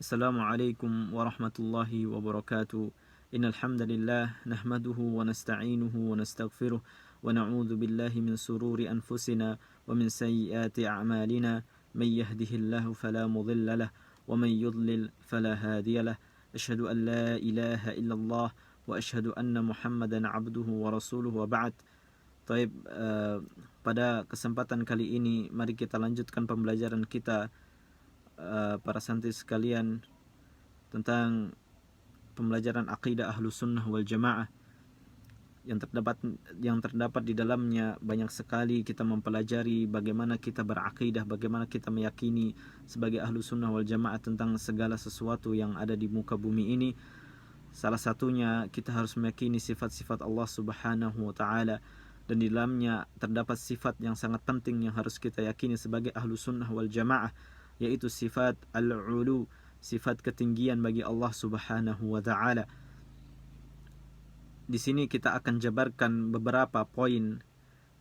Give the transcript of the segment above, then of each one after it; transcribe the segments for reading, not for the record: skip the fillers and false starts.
Assalamualaikum warahmatullahi wabarakatuh. Innal hamdalillah nahmaduhu wa nasta'inuhu wa nastaghfiruh wa na'udzu billahi min sururi anfusina wa min sayyiati a'malina. May yahdihillahu fala mudilla lah wa may yudlil fala hadiya lah. Asyhadu an la ilaha illallah wa asyhadu anna Muhammadan 'abduhu wa rasuluhu wa ba'd. Taib, pada kesempatan kali ini mari kita lanjutkan pembelajaran kita, para santri sekalian, tentang pembelajaran akidah Ahlus Sunnah wal Jamaah yang terdapat di dalamnya banyak sekali kita mempelajari bagaimana kita berakidah, bagaimana kita meyakini sebagai Ahlus Sunnah wal Jamaah tentang segala sesuatu yang ada di muka bumi ini. Salah satunya kita harus meyakini sifat-sifat Allah Subhanahu wa taala, dan di dalamnya terdapat sifat yang sangat penting yang harus kita yakini sebagai Ahlus Sunnah wal Jamaah, yaitu sifat al-ulu, sifat ketinggian bagi Allah Subhanahu wa taala. Di sini kita akan jabarkan beberapa poin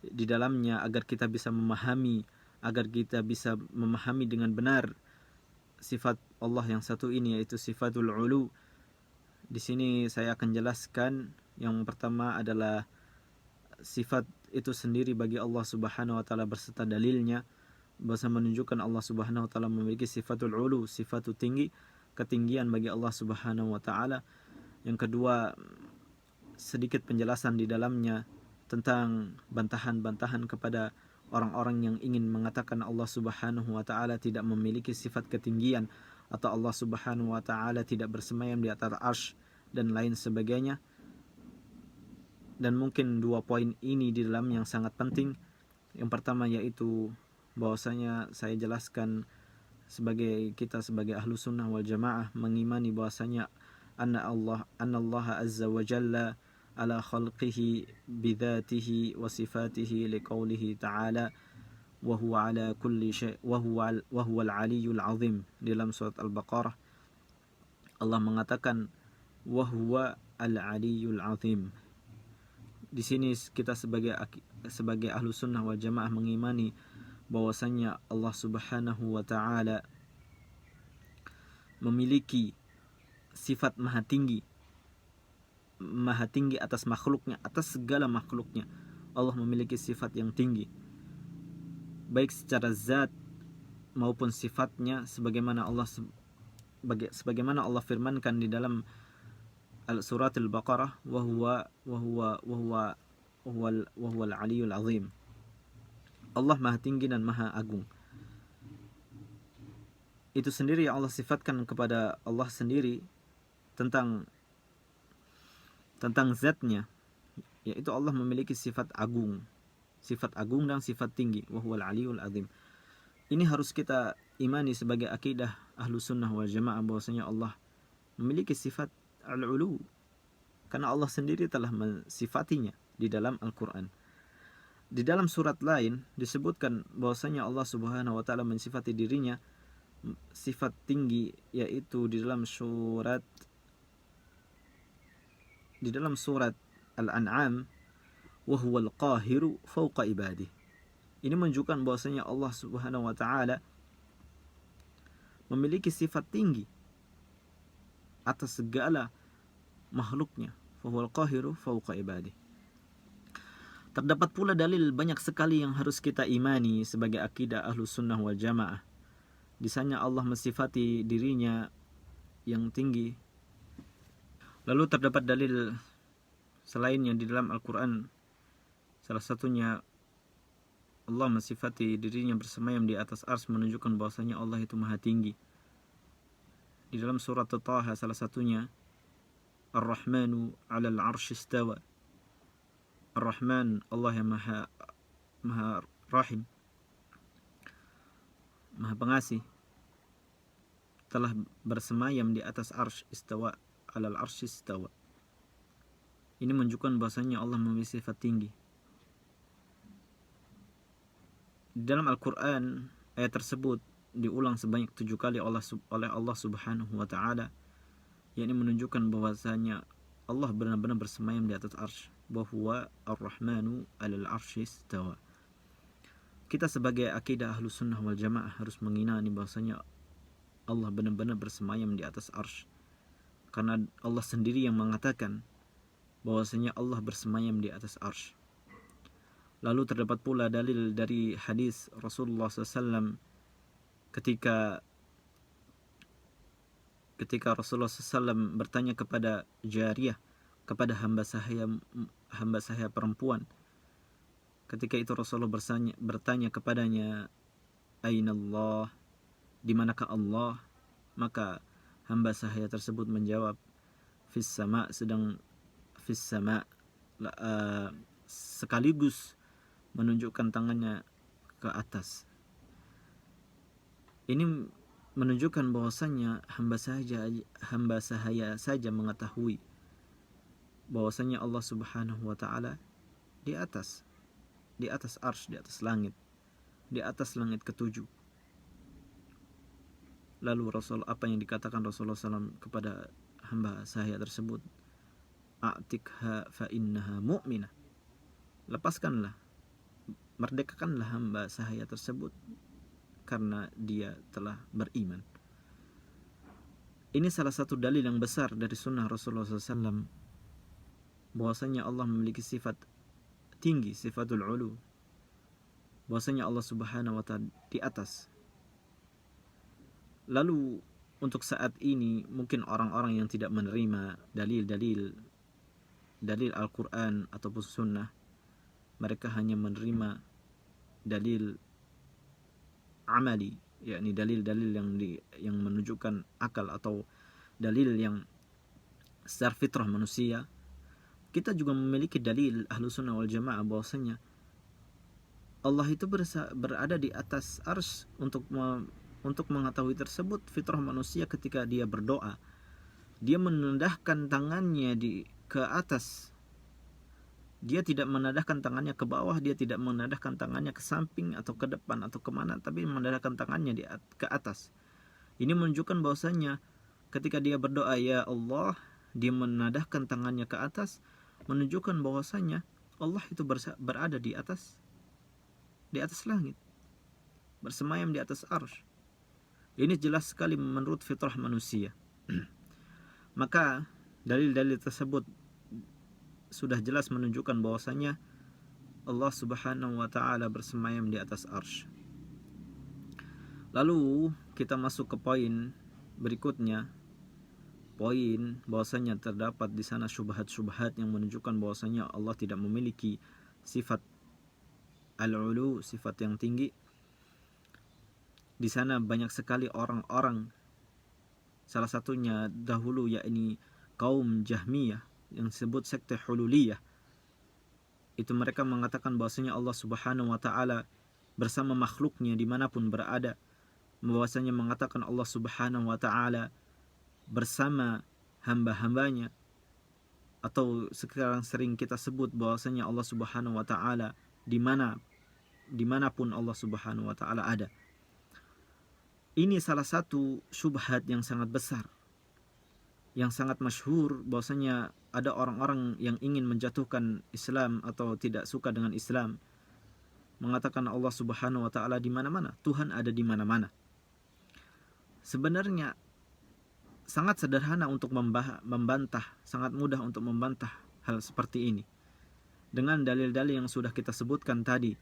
di dalamnya agar kita bisa memahami dengan benar sifat Allah yang satu ini, yaitu sifatul ulu. Di sini saya akan jelaskan yang pertama adalah sifat itu sendiri bagi Allah Subhanahu wa taala berserta dalilnya, bahasa menunjukkan Allah Subhanahu wa taala memiliki sifatul ulu, sifatul tinggi, ketinggian bagi Allah Subhanahu wa taala. Yang kedua, sedikit penjelasan di dalamnya tentang bantahan-bantahan kepada orang-orang yang ingin mengatakan Allah Subhanahu wa taala tidak memiliki sifat ketinggian, atau Allah Subhanahu wa taala tidak bersemayam di atas arsy dan lain sebagainya. Dan mungkin dua poin ini di dalam yang sangat penting. Yang pertama yaitu bahwasanya saya jelaskan kita sebagai ahlu sunnah wal jamaah mengimani bahwasanya anna Allah azza wa jalla ala khalqihi bidzatihi wa sifatihi liqaulihi ta'ala wa huwa ala kulli syai' wa huwa al-aliyyul azim. Dalam surat Al-Baqarah Allah mengatakan wa huwa al-aliyyul azim. Di sini kita sebagai ahlu sunnah wal jamaah mengimani bahwasanya Allah Subhanahu wa taala memiliki sifat maha tinggi atas makhluknya, atas segala makhluknya. Allah memiliki sifat yang tinggi, baik secara zat maupun sifatnya, sebagaimana Allah firmankan di dalam surat Al-Baqarah, wa huwa al-aliyyul azim. Allah maha tinggi dan maha agung. Itu sendiri yang Allah sifatkan kepada Allah sendiri tentang zatnya, yaitu Allah memiliki sifat agung dan sifat tinggi, wa huwal aliyyul azim. Ini harus kita imani sebagai akidah ahlu sunnah wal jamaah, bahwasanya Allah memiliki sifat al-ulu, karena Allah sendiri telah mensifatinya di dalam Al-Quran. Di dalam surat lain disebutkan bahwasanya Allah Subhanahu wa taala mensifati dirinya sifat tinggi, yaitu di dalam surat Al-An'am, wa huwal qahiru fawqa ibadih. Ini menunjukkan bahwasanya Allah Subhanahu wa taala memiliki sifat tinggi atas segala makhluknya, fa huwal qahiru fawqa ibadih. Terdapat pula dalil banyak sekali yang harus kita imani sebagai akidah Ahlus Sunnah wal Jamaah. Di sana Allah mensifati dirinya yang tinggi. Lalu terdapat dalil selainnya di dalam Al-Quran. Salah satunya Allah mensifati dirinya bersemayam di atas arsy, menunjukkan bahwasanya Allah itu maha tinggi. Di dalam surat Taha salah satunya, Ar-Rahmanu 'alal 'arsy istawa. Ar-Rahman, Allah yang maha rahim, maha pengasih, telah bersemayam di atas arsy, istawa, alal arsy istawa. Ini menunjukkan bahasanya Allah memiliki sifat tinggi. Di dalam Al-Quran ayat tersebut diulang sebanyak 7 kali oleh Allah Subhanahu wa taala, yakni menunjukkan bahwasanya Allah benar-benar bersemayam di atas arsy, bahwa Ar-Rahmanu 'alal arsy istawa. Kita sebagai akidah Ahlus Sunnah wal Jamaah harus mengimani bahwasanya Allah benar-benar bersemayam di atas arsy. Karena Allah sendiri yang mengatakan bahwasanya Allah bersemayam di atas arsy. Lalu terdapat pula dalil dari hadis Rasulullah SAW ketika Rasulullah SAW bertanya kepada jariyah, kepada hamba saya perempuan. Ketika itu Rasulullah bertanya kepadanya, Aina Allah, di manakah Allah? Maka hamba saya tersebut menjawab, Fis sama, sedang fis sama, sekaligus menunjukkan tangannya ke atas. Ini menunjukkan bahwasanya hamba saya saja mengetahui bahwasanya Allah Subhanahu wa taala di atas arsy, di atas langit ketujuh. Lalu apa yang dikatakan Rasulullah SAW kepada hamba saya tersebut? A'tikha fa innaha mu'minah. Lepaskanlah, merdekakanlah hamba saya tersebut karena dia telah beriman. Ini salah satu dalil yang besar dari sunnah Rasulullah SAW bahwasanya Allah memiliki sifat tinggi, sifatul ulu, bahwasanya Allah Subhanahu wa ta'ala di atas. Lalu untuk saat ini mungkin orang-orang yang tidak menerima dalil Al-Quran ataupun sunnah, mereka hanya menerima dalil amali, yakni dalil-dalil yang menunjukkan akal atau dalil yang secara fitrah manusia. Kita juga memiliki dalil ahlu sunnah wal jamaah bahwasanya Allah itu berada di atas arsy. Untuk mengetahui tersebut, fitrah manusia ketika dia berdoa, dia menendahkan tangannya ke atas. Dia tidak menadahkan tangannya ke bawah, dia tidak menadahkan tangannya ke samping atau ke depan atau kemana, tapi menadahkan tangannya ke atas. Ini menunjukkan bahwasanya ketika dia berdoa ya Allah, dia menadahkan tangannya ke atas, menunjukkan bahwasanya Allah itu berada di atas langit, bersemayam di atas arsy. Ini jelas sekali menurut fitrah manusia. Maka dalil-dalil tersebut sudah jelas menunjukkan bahwasanya Allah Subhanahu wa taala bersemayam di atas arsy. Lalu kita masuk ke poin berikutnya. Poin bahwasanya terdapat di sana syubhat-syubhat yang menunjukkan bahwasanya Allah tidak memiliki sifat al-ulu, sifat yang tinggi. Di sana banyak sekali orang-orang, salah satunya dahulu yakni kaum Jahmiyah yang disebut sekte hululiyah. Itu mereka mengatakan bahwasanya Allah Subhanahu wa taala bersama makhluknya dimanapun berada, bahwasanya mengatakan Allah Subhanahu wa taala bersama hamba-hambanya, atau sekarang sering kita sebut bahwasanya Allah Subhanahu wa taala dimanapun Allah Subhanahu wa taala ada. Ini salah satu syubhat yang sangat besar, yang sangat masyhur, bahwasanya ada orang-orang yang ingin menjatuhkan Islam atau tidak suka dengan Islam, mengatakan Allah Subhanahu wa taala di mana-mana, Tuhan ada di mana-mana. Sebenarnya sangat sederhana untuk membantah, sangat mudah untuk membantah hal seperti ini dengan dalil-dalil yang sudah kita sebutkan tadi.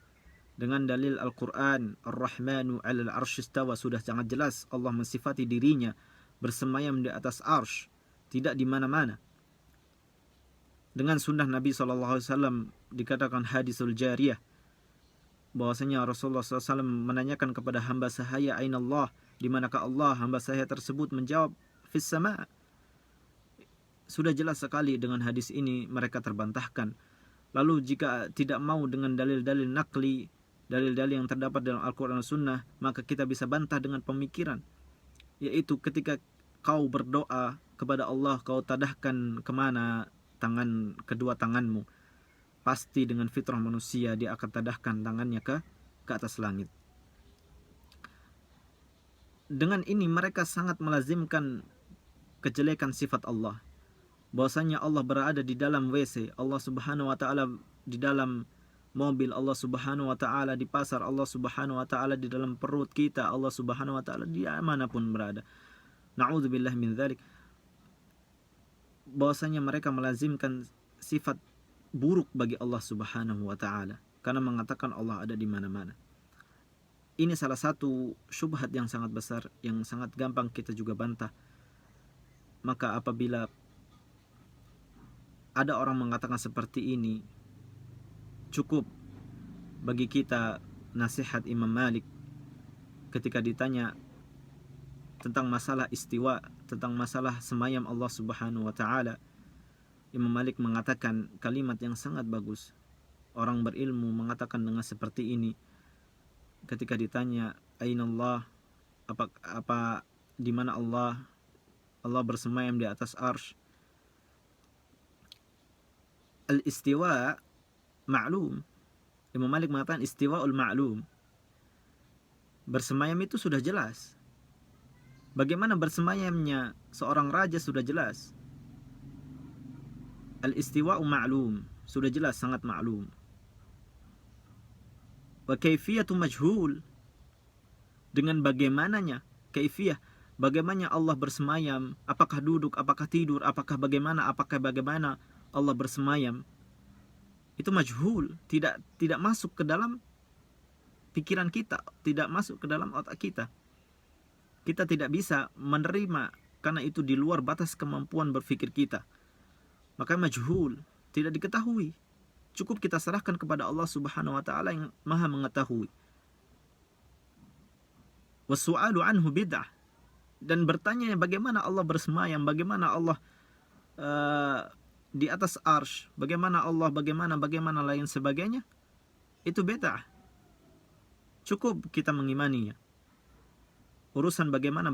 Dengan dalil Al-Quran, Ar-Rahmanu 'alal 'arsy istawa, sudah sangat jelas Allah mensifati dirinya bersemayam di atas arsy, tidak di mana-mana. Dengan sunnah Nabi SAW dikatakan hadisul jariyah, bahwasanya Rasulullah SAW menanyakan kepada hamba sahaya, Aina Allah, di manakah Allah? Hamba saya tersebut menjawab, Fis sama. Sudah jelas sekali dengan hadis ini mereka terbantahkan. Lalu jika tidak mau dengan dalil-dalil nakli, dalil-dalil yang terdapat dalam Al-Quran dan Sunnah, maka kita bisa bantah dengan pemikiran, yaitu ketika kau berdoa kepada Allah, kau tadahkan kemana kedua tanganmu, pasti dengan fitrah manusia dia akan tadahkan tangannya ke atas langit. Dengan ini mereka sangat melazimkan kejelekan sifat Allah, bahwasanya Allah berada di dalam WC, Allah Subhanahu wa taala di dalam mobil Allah Subhanahu wa taala, di pasar Allah Subhanahu wa taala, di dalam perut kita Allah Subhanahu wa taala, dia manapun berada. Na'udzubillah min dzalik. Bahwasanya mereka melazimkan sifat buruk bagi Allah Subhanahu wa taala karena mengatakan Allah ada di mana-mana. Ini salah satu syubhat yang sangat besar yang sangat gampang kita juga bantah. Maka apabila ada orang mengatakan seperti ini, cukup bagi kita nasihat Imam Malik ketika ditanya tentang masalah istiwa, tentang masalah semayam Allah Subhanahu wa taala. Imam Malik mengatakan kalimat yang sangat bagus. Orang berilmu mengatakan dengan seperti ini ketika ditanya aina Allah, apa di mana Allah? Allah bersemayam di atas arsy. Al-istiwa ma'lum. Imam Malik mengatakan istiwa'ul ma'lum. Bersemayam itu sudah jelas. Bagaimana bersemayamnya seorang raja sudah jelas. Al-istiwa'u ma'lum, sudah jelas, sangat ma'lum. Wa kaifiyatu majhul, dengan bagaimananya, kaifiyah, bagaimana Allah bersemayam, apakah duduk, apakah tidur, apakah bagaimana Allah bersemayam, itu majhul, tidak masuk ke dalam pikiran kita, tidak masuk ke dalam otak kita. Kita tidak bisa menerima karena itu di luar batas kemampuan berpikir kita. Maka majhul, tidak diketahui. Cukup kita serahkan kepada Allah Subhanahu wa taala yang Maha mengetahui. Wasu'alu anhu bid'ah, dan bertanya bagaimana Allah bersemayam, bagaimana Allah di atas arsy, bagaimana Allah, bagaimana lain sebagainya, itu bid'ah. Cukup kita mengimaninya. Urusan bagaimana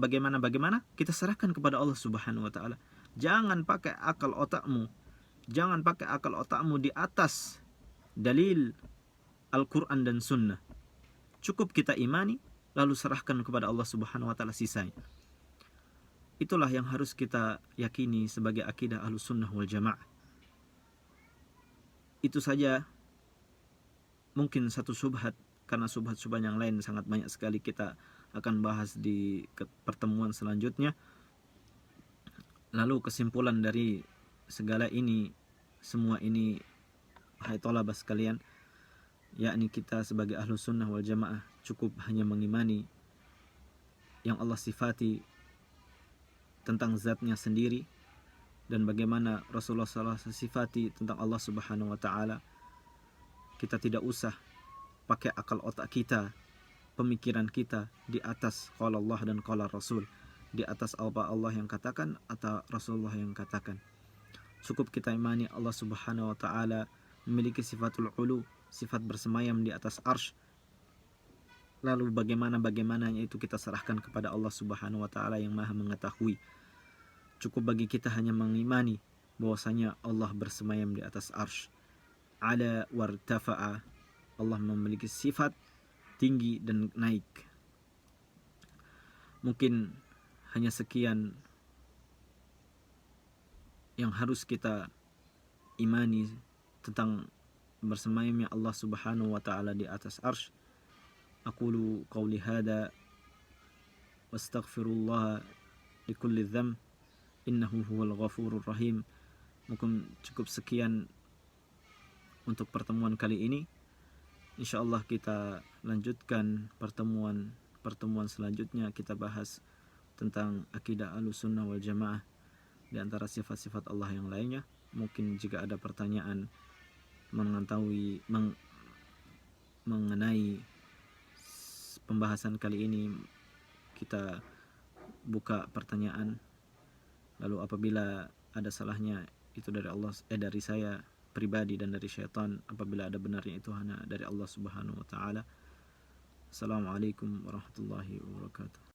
kita serahkan kepada Allah Subhanahu wa taala. Jangan pakai akal otakmu. Jangan pakai akal otakmu di atas dalil Al-Quran dan Sunnah. Cukup kita imani, lalu serahkan kepada Allah Subhanahu wa taala sisanya. Itulah yang harus kita yakini sebagai akidah Ahlus Sunnah wal Jamaah. Itu saja mungkin satu subhat, karena subhat-subhat yang lain sangat banyak sekali kita akan bahas di pertemuan selanjutnya. Lalu kesimpulan dari segala ini, semua ini, hai tolabah sekalian, yakni kita sebagai Ahlus Sunnah wal Jamaah cukup hanya mengimani yang Allah sifati tentang zatnya sendiri, dan bagaimana Rasulullah SAW sifati tentang Allah Subhanahu wa taala. Kita tidak usah pakai akal otak kita, pemikiran kita di atas qala Allah dan qala Rasul, di atas apa Allah yang katakan atau Rasulullah yang katakan. Cukup kita imani Allah Subhanahu wa taala memiliki sifatul ulu, sifat bersemayam di atas arsy. Lalu bagaimananya itu kita serahkan kepada Allah Subhanahu wa taala yang Maha mengetahui. Cukup bagi kita hanya mengimani bahwasanya Allah bersemayam di atas arsy. Ala wartafa'a, Allah memiliki sifat tinggi dan naik. Mungkin hanya sekian yang harus kita imani tentang bersemayamnya Allah Subhanahu wa taala di atas arsy. Aqulu qawli hada wastaghfirullah likulli dzamb innahu huwal ghafurur rahim. Mungkin cukup sekian untuk pertemuan kali ini. Insyaallah kita lanjutkan pertemuan selanjutnya, kita bahas tentang akidah Ahlussunnah wal Jamaah di antara sifat-sifat Allah yang lainnya. Mungkin jika ada pertanyaan mengenai pembahasan kali ini, kita buka pertanyaan. Lalu apabila ada salahnya itu dari Allah, dari saya pribadi dan dari syaitan. Apabila ada benarnya itu hanya dari Allah Subhanahu wa taala. Assalamualaikum warahmatullahi wabarakatuh.